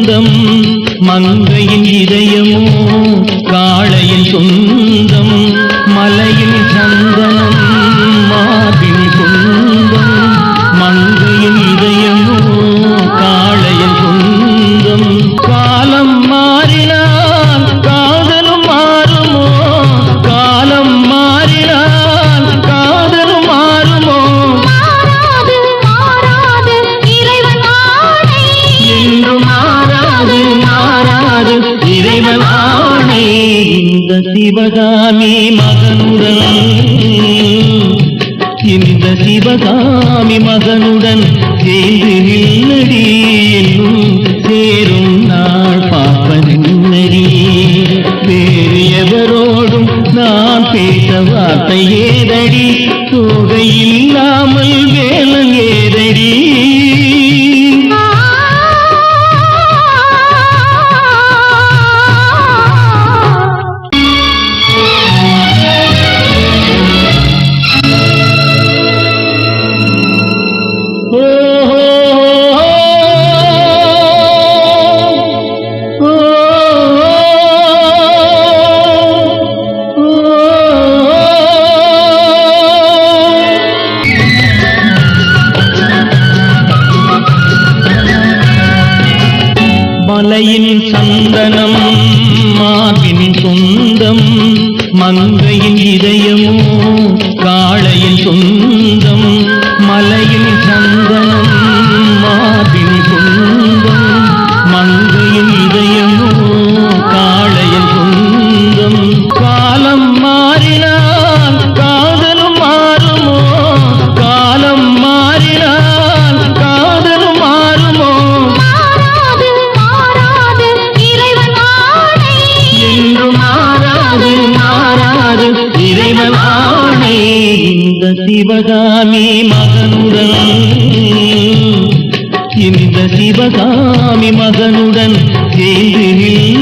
சொந்தம் மங்கையின் இதயமோ காளையின் சொந்தம் மலையின் சந்தனம் மார்பின் சொந்தம் மங்கையின் இதயமோ காளையின் சொந்தம் காலம் மாறினால் காதலும் மாறுமோ காலம் மாறினால் காதலும் மாறுமோ என்று மாறாது மாறாது இறைவன் ஆணை இந்த சிவகாமி மகனுடன் இந்த சிவகாமி மகனுடன் சேர்ந்து நில்லடி என்னும் சேரும் நாள் பார்ப்பதென்னடி வேறு எவரோடும் நான் பேச வார்த்தை ஏதடி தோகை இல்லாமல் வேலன் ஏதடி மலையின் சந்தனம் மார்பின் சொந்தம் மங்கையின் இதயமோ காளையின் சொந்தம் மலையின் சந்தனம் மார்பின் சொந்தம் மங்கையின் இதயமோ காளையின் சொந்தம் காலம் மாறினால் காதலும் மாறுமோ காலம் மாறினால் காதலும் மாறுமோ இறைவன் ஆணை இந்த சிவகாமி மகனுடன் இந்த சிவகாமி மகனுடன் சேர்ந்து